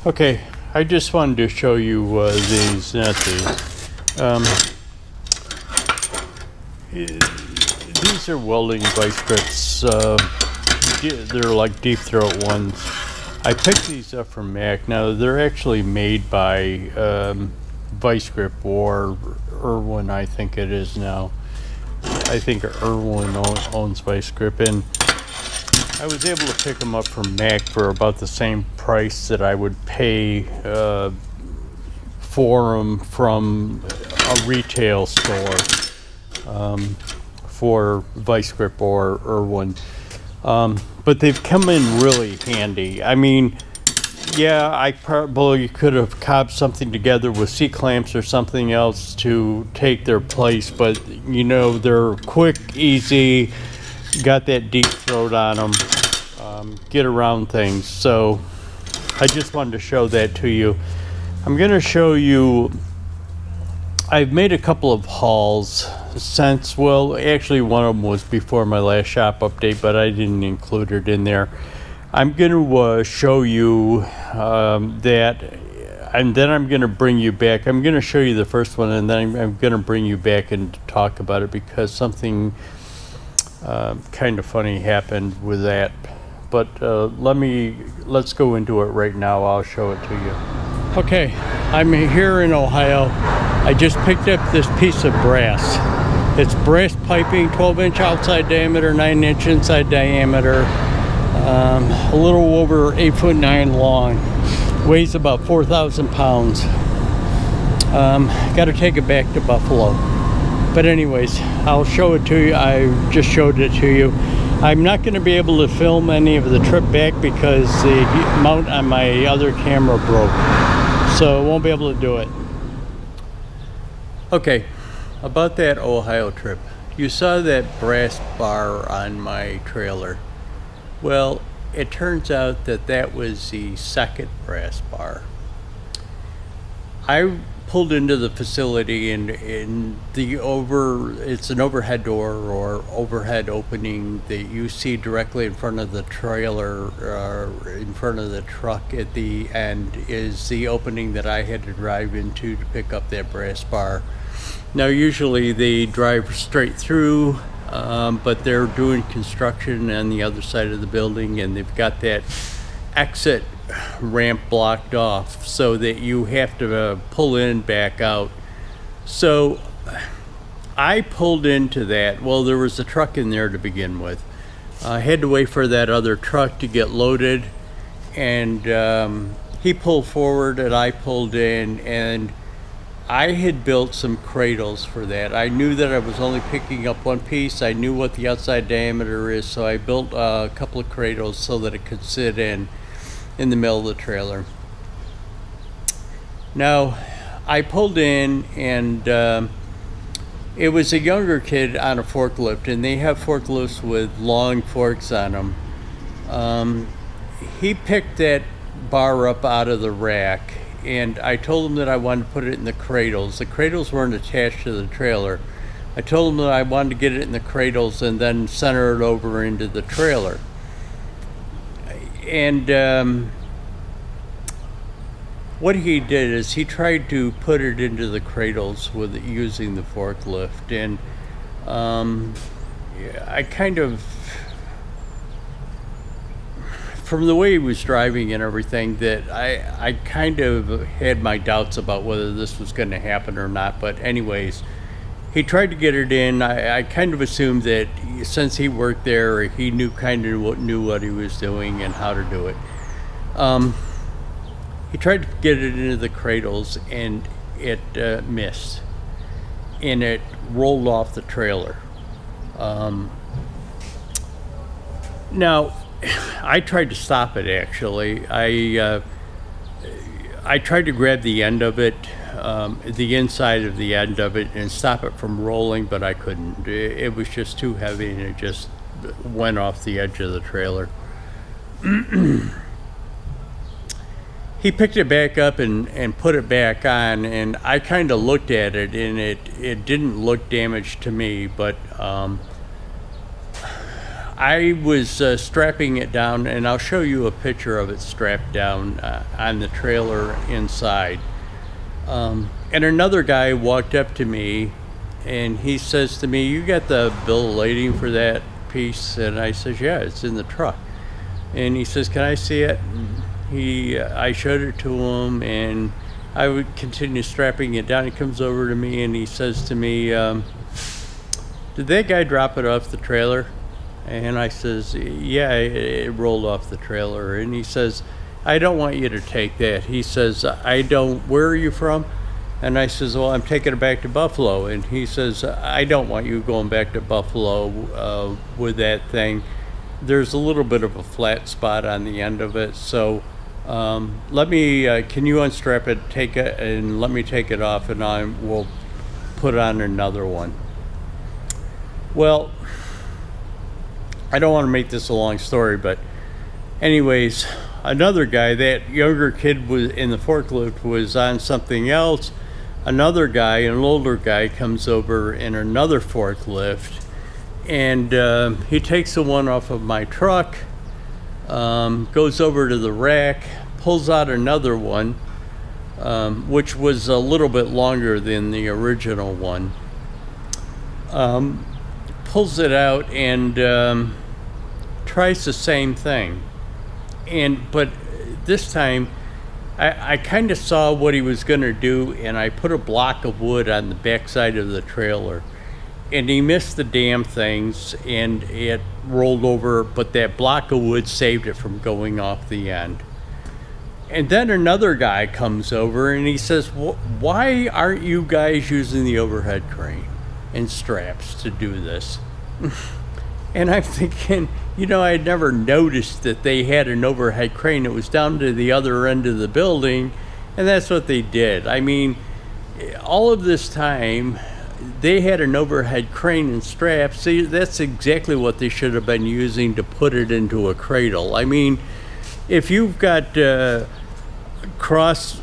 Okay, I just wanted to show you these, not these. These are welding vice grips. They're like deep throat ones. I picked these up from Mac. Now they're actually made by Vice Grip or Irwin, I think it is now. I think Irwin owns Vice Grip, and I was able to pick them up from Mac for about the same price that I would pay for them from a retail store for Vice Grip or Irwin. But they've come in really handy. I mean, yeah, I probably could have cobbed something together with C-clamps or something else to take their place, but you know, they're quick, easy, got that deep throat on them, get around things. So I just wanted to show that to you. I'm going to show you, I've made a couple of hauls since, well, actually one of them was before my last shop update, but I didn't include it in there. I'm going to show you that, and then I'm going to bring you back. I'm going to show you the first one, and then I'm going to bring you back and talk about it because something kind of funny happened with that. But let's go into it right now. I'll show it to you. Okay, I'm here in Ohio. I just picked up this piece of brass. It's brass piping, 12-inch outside diameter, 9-inch inside diameter, a little over 8'9" long, weighs about 4,000 pounds. Got to take it back to Buffalo. But anyways, I'll show it to you. I just showed it to you. I'm not going to be able to film any of the trip back because the mount on my other camera broke. So I won't be able to do it. Okay, about that Ohio trip. You saw that brass bar on my trailer. Well, it turns out that that was the second brass bar. I pulled into the facility and it's an overhead door or overhead opening that you see directly in front of the trailer, in front of the truck at the end is the opening that I had to drive into to pick up that brass bar. Now usually they drive straight through, but they're doing construction on the other side of the building and they've got that exit ramp blocked off so that you have to pull in, back out. So I pulled into that. Well, there was a truck in there to begin with. I had to wait for that other truck to get loaded, and he pulled forward and I pulled in, and I had built some cradles for that. I knew that I was only picking up one piece. I knew what the outside diameter is, so I built a couple of cradles so that it could sit in the middle of the trailer. Now, I pulled in and it was a younger kid on a forklift, and they have forklifts with long forks on them. He picked that bar up out of the rack, and I told him that I wanted to put it in the cradles. The cradles weren't attached to the trailer. I told him that I wanted to get it in the cradles and then center it over into the trailer. And what he did is he tried to put it into the cradles with using the forklift, and I kind of, from the way he was driving and everything, that I kind of had my doubts about whether this was going to happen or not. But anyways, he tried to get it in. I kind of assumed that since he worked there, he knew what he was doing and how to do it. He tried to get it into the cradles, and it missed, and it rolled off the trailer. Now, I tried to stop it. Actually, I tried to grab the end of it. The inside of the end of it and stop it from rolling, but I couldn't. It was just too heavy and it just went off the edge of the trailer. He picked it back up and put it back on, and I kind of looked at it, and it didn't look damaged to me, but I was strapping it down, and I'll show you a picture of it strapped down on the trailer inside. And another guy walked up to me, and he says to me, "You got the bill of lading for that piece?" And I says, "Yeah, it's in the truck." And he says, "Can I see it?" I showed it to him, and I would continue strapping it down. He comes over to me and he says to me, "Did that guy drop it off the trailer?" And I says, "Yeah, it rolled off the trailer." And he says, "I don't want you to take that." He says, "I don't, where are you from?" And I says, "Well, I'm taking it back to Buffalo." And he says, "I don't want you going back to Buffalo with that thing. There's a little bit of a flat spot on the end of it. So let me, can you unstrap it, take it, and let me take it off, and I will put on another one." Well, I don't want to make this a long story, but anyways, another guy, that younger kid was in the forklift, was on something else. Another guy, an older guy, comes over in another forklift, and he takes the one off of my truck, goes over to the rack, pulls out another one, which was a little bit longer than the original one, pulls it out and tries the same thing. But this time I kind of saw what he was going to do, and I put a block of wood on the backside of the trailer, and he missed the damn things, and it rolled over, but that block of wood saved it from going off the end. And then another guy comes over and he says, "Why aren't you guys using the overhead crane and straps to do this?" And I'm thinking, you know, I had never noticed that they had an overhead crane. It was down to the other end of the building, and that's what they did. I mean, all of this time, they had an overhead crane and straps. See, that's exactly what they should have been using to put it into a cradle. I mean, if you've got cross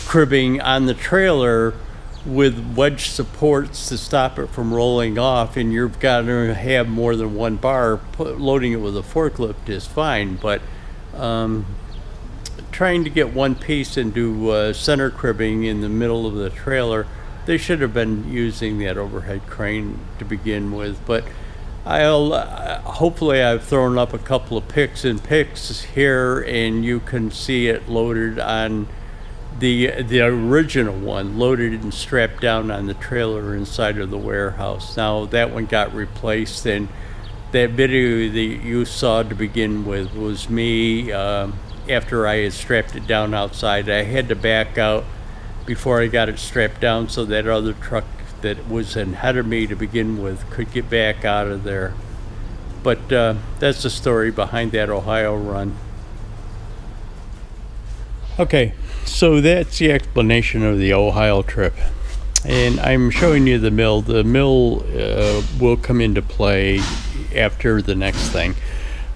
cribbing on the trailer with wedge supports to stop it from rolling off, and you've got to have more than one bar, loading it with a forklift is fine, but trying to get one piece and do center cribbing in the middle of the trailer, they should have been using that overhead crane to begin with. But hopefully I've thrown up a couple of pics here, and you can see it loaded on the original one, loaded and strapped down on the trailer inside of the warehouse. Now that one got replaced, and that video that you saw to begin with was me after I had strapped it down outside. I had to back out before I got it strapped down so that other truck that was ahead of me to begin with could get back out of there. But that's the story behind that Ohio run. Okay, so that's the explanation of the Ohio trip, and I'm showing you the mill. The mill will come into play after the next thing.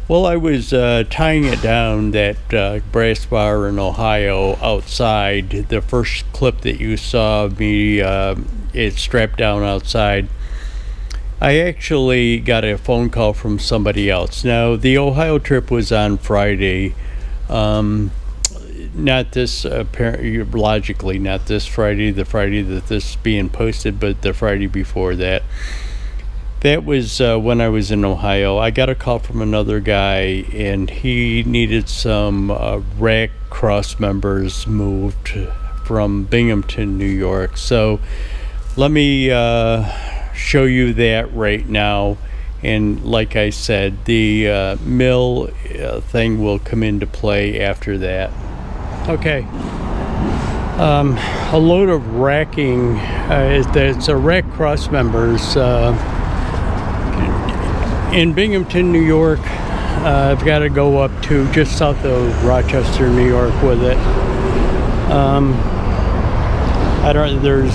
Well, I was tying it down, that brass bar in Ohio, outside. The first clip that you saw of me, it's strapped down outside. I actually got a phone call from somebody else. Now, the Ohio trip was on Friday. Not this, logically, not this Friday, the Friday that this is being posted, but the Friday before that. That was when I was in Ohio. I got a call from another guy, and he needed some rack cross members moved from Binghamton, New York. So let me show you that right now. And like I said, the mill thing will come into play after that. Okay, a load of racking, it's a rack cross members in Binghamton, New York. I've got to go up to just south of Rochester, New York with it. There's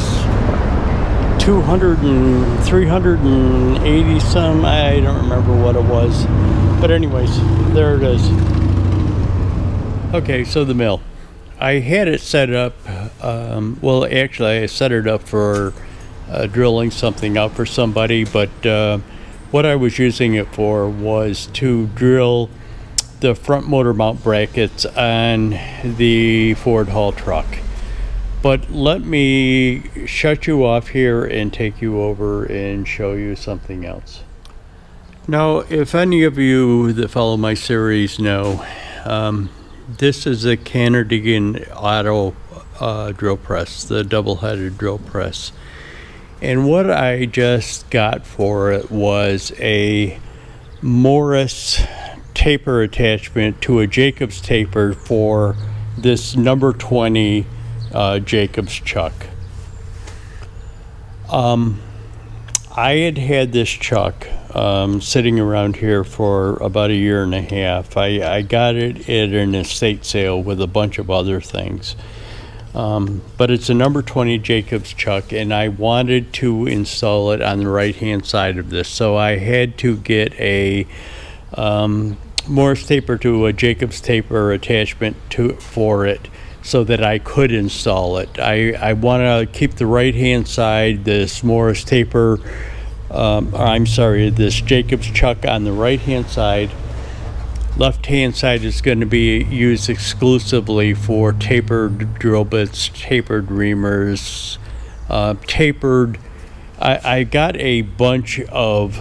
380 some, I don't remember what it was, but anyways, there it is. Okay, so the mill. I had it set up, well, actually I set it up for drilling something out for somebody, but what I was using it for was to drill the front motor mount brackets on the Ford haul truck. But let me shut you off here and take you over and show you something else. Now, if any of you that follow my series know, this is a Canadian Auto drill press, the double-headed drill press. And what I just got for it was a Morris taper attachment to a Jacobs taper for this number 20 Jacobs chuck. I had this chuck sitting around here for about a year and a half. I got it at an estate sale with a bunch of other things. But it's a number 20 Jacobs chuck, and I wanted to install it on the right hand side of this, so I had to get a Morris taper to a Jacobs taper attachment for it so that I could install it. I want to keep the right hand side, this Morris taper, this Jacobs chuck on the right hand side. Left hand side is going to be used exclusively for tapered drill bits, tapered reamers, I got a bunch of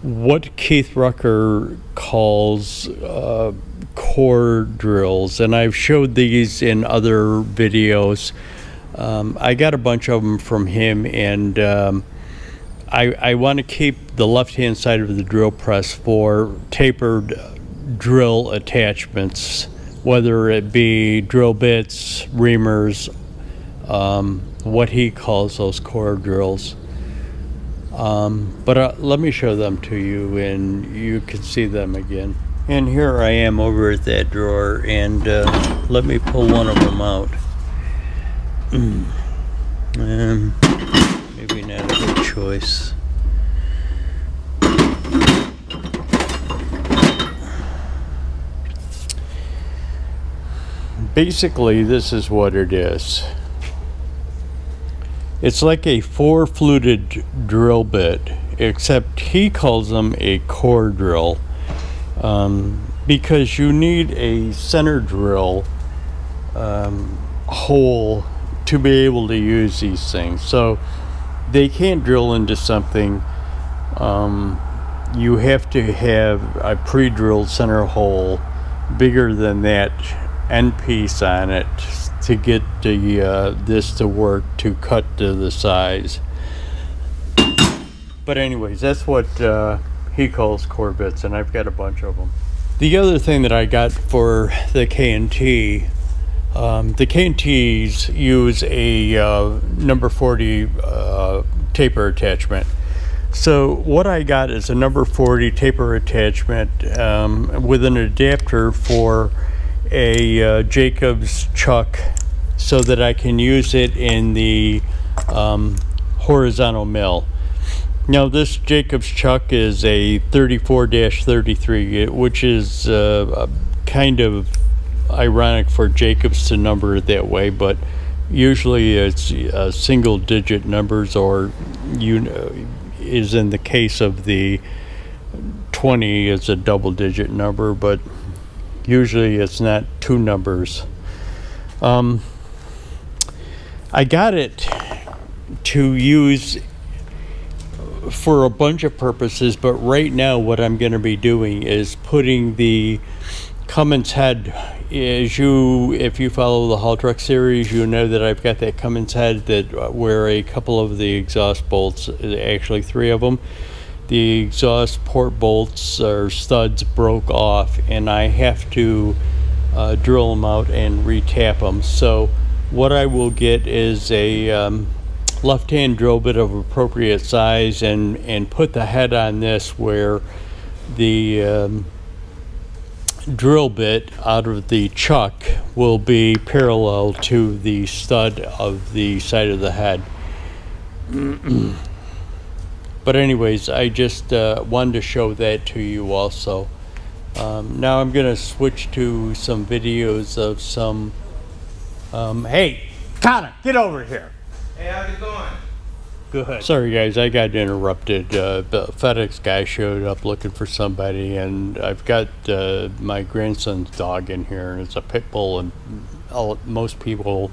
what Keith Rucker calls core drills, and I've showed these in other videos. I got a bunch of them from him, and I want to keep the left hand side of the drill press for tapered drill attachments, whether it be drill bits, reamers, what he calls those core drills. But let me show them to you and you can see them again. And here I am over at that drawer, and let me pull one of them out. Maybe not a good choice. Basically, this is what it is. It's like a 4-fluted drill bit, except he calls them a core drill, because you need a center drill hole to be able to use these things. So they can't drill into something. You have to have a pre-drilled center hole bigger than that end piece on it to get the this to work, to cut to the size. But anyways, that's what he calls core bits, and I've got a bunch of them. The other thing that I got for the K&T, the K&Ts use a number 40 taper attachment. So what I got is a number 40 taper attachment with an adapter for a Jacobs chuck, so that I can use it in the horizontal mill. Now this Jacobs chuck is a 34-33, which is kind of ironic for Jacobs to number it that way, but usually it's single digit numbers, or is in the case of the 20 is a double digit number, but usually it's not two numbers. I got it to use for a bunch of purposes, but right now what I'm going to be doing is putting the Cummins head. If you follow the haul truck series, you know that I've got that Cummins head that where a couple of the exhaust bolts, actually 3 of them, the exhaust port bolts or studs broke off, and I have to drill them out and re-tap them. So what I will get is a left-hand drill bit of appropriate size, and put the head on this where the drill bit out of the chuck will be parallel to the stud of the side of the head. But anyways, I just wanted to show that to you also. Now I'm going to switch to some videos of some... hey, Connor, get over here. Hey, how's it going? Go ahead. Sorry guys, I got interrupted. The FedEx guy showed up looking for somebody, and I've got my grandson's dog in here, and it's a pit bull, and most people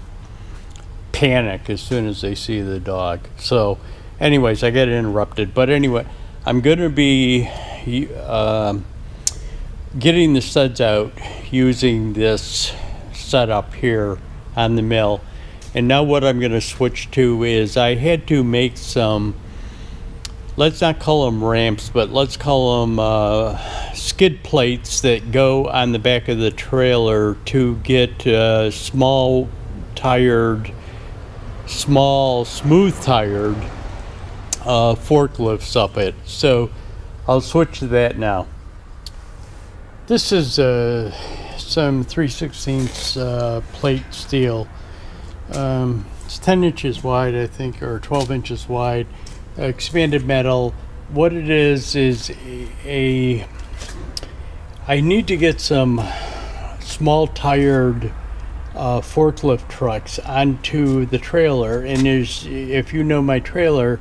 panic as soon as they see the dog. So anyways, I got interrupted. But anyway, I'm going to be getting the studs out using this setup here on the mill. And now what I'm going to switch to is I had to make some, let's not call them ramps, but let's call them skid plates that go on the back of the trailer to get small smooth tired forklifts up it. So I'll switch to that now. This is some 3/16 plate steel. It's 10 inches wide, I think, or 12 inches wide, expanded metal. What it is I need to get some small tired forklift trucks onto the trailer. And if you know my trailer,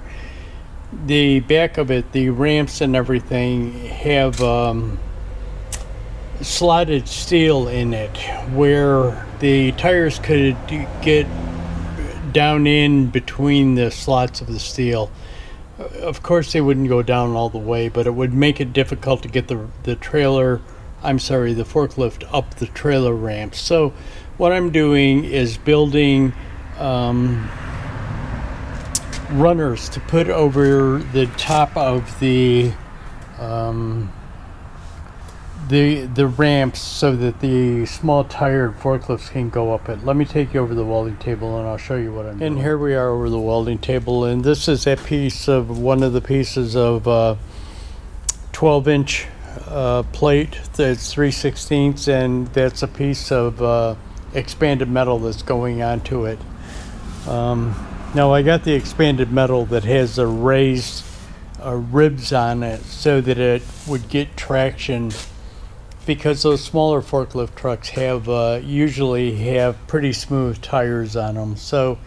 the back of it, the ramps and everything have slotted steel in it where the tires could get down in between the slots of the steel. Of course they wouldn't go down all the way, but it would make it difficult to get the forklift up the trailer ramp. So what I'm doing is building runners to put over the top of the ramps so that the small tired forklifts can go up it. Let me take you over the welding table and I'll show you what I'm doing. And here we are over the welding table, and this is a piece of one of the pieces of 12-inch plate that's 3/16, and that's a piece of expanded metal that's going onto it. Now I got the expanded metal that has the raised ribs on it so that it would get traction, because those smaller forklift trucks have usually have pretty smooth tires on them. So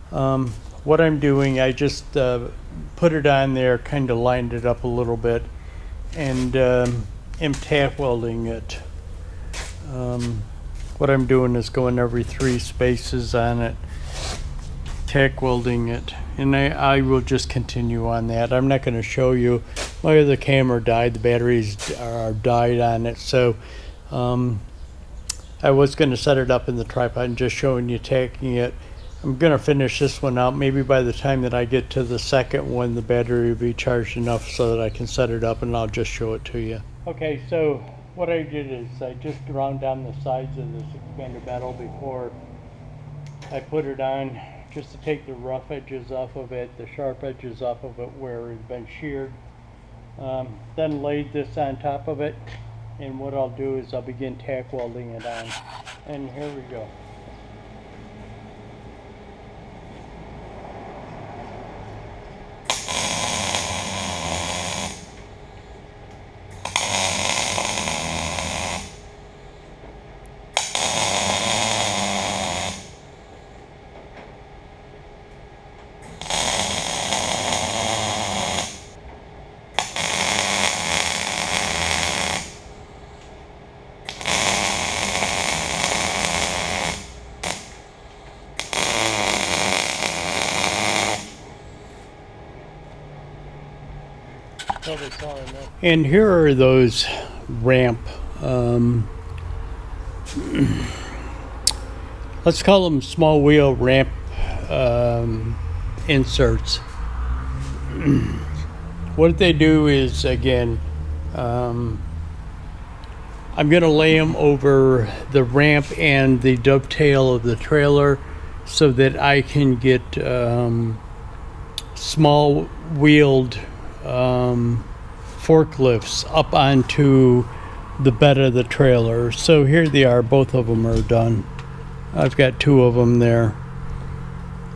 what I'm doing, I just put it on there, kind of lined it up a little bit, and am tack welding it. What I'm doing is going every 3 spaces on it, tack welding it, and I will just continue on that. I'm not going to show you. My other camera died, the batteries are died on it, so I was going to set it up in the tripod and just showing you tacking it. I'm going to finish this one out. Maybe by the time that I get to the second one, the battery will be charged enough so that I can set it up, and I'll just show it to you. Okay, so what I did is I just ground down the sides of this expanded metal before I put it on, just to take the rough edges off of it, the sharp edges off of it where it's been sheared. Then laid this on top of it, and what I'll do is I'll begin tack welding it on. And here we go. And here are those ramp, let's call them small wheel ramp inserts. What they do is, again, I'm going to lay them over the ramp and the dovetail of the trailer so that I can get small wheeled forklifts up onto the bed of the trailer. So here they are, both of them are done. I've got 2 of them there.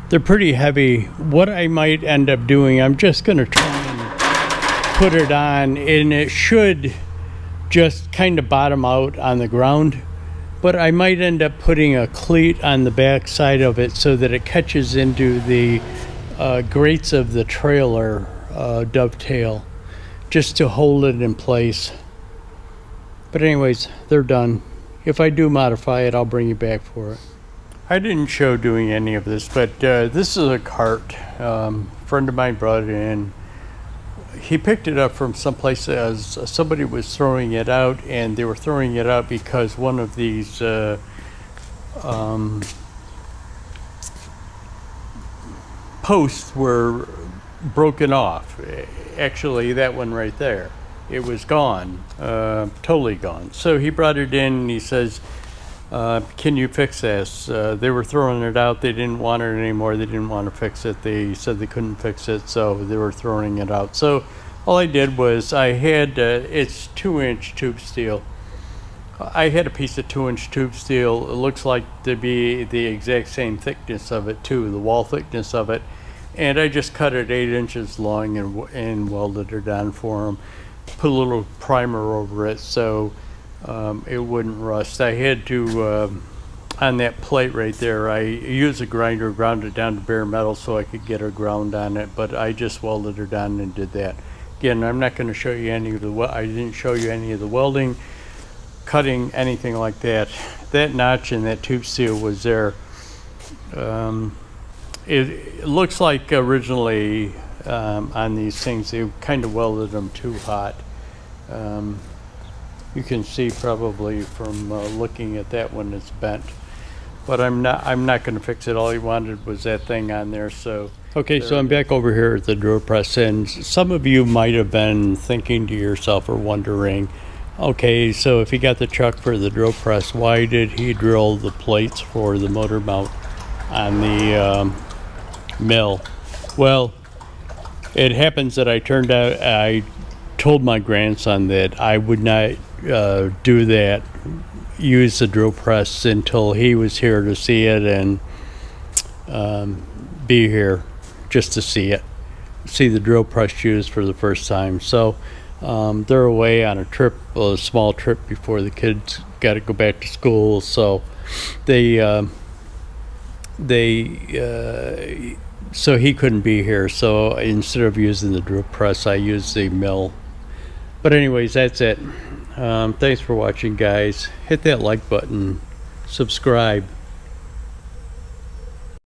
They're pretty heavy. What I might end up doing, I'm just going to try and put it on, and it should just kind of bottom out on the ground, but I might end up putting a cleat on the back side of it so that it catches into the grates of the trailer dovetail just to hold it in place. But anyways, they're done. If I do modify it, I'll bring you back for it. I didn't show doing any of this, but this is a cart. Friend of mine brought it in. He picked it up from someplace as somebody was throwing it out, and they were throwing it out because one of these posts were broken off. Actually, that one right there. It was gone, totally gone. So he brought it in and he says, can you fix this? They were throwing it out. They didn't want it anymore. They didn't want to fix it. They said they couldn't fix it, so they were throwing it out. So all I did was I had, it's 2-inch tube steel. I had a piece of 2-inch tube steel. It looks like to be the exact same thickness of it too, the wall thickness of it. And I just cut it 8 inches long and welded it on for him. Put a little primer over it so it wouldn't rust. I had to, on that plate right there, I used a grinder, ground it down to bare metal so I could get a ground on it, but I just welded her down and did that. Again, I'm not going to show you any of the, I didn't show you any of the welding, cutting, anything like that. That notch in that tube steel was there. It looks like originally on these things they kind of welded them too hot. You can see probably from looking at that one it's bent, but I'm not going to fix it. All he wanted was that thing on there. So okay, so I'm back over here at the drill press, and some of you might have been thinking to yourself or wondering, okay, so if he got the chuck for the drill press, why did he drill the plates for the motor mount on the mill? Well, it happens that I told my grandson that I would not do that, use the drill press until he was here to see it and be here just to see the drill press used for the first time. So they're away on a trip, a small trip before the kids got to go back to school. So so he couldn't be here. So instead of using the drill press, I used the mill. But anyways, that's it. Thanks for watching, guys. Hit that like button, subscribe.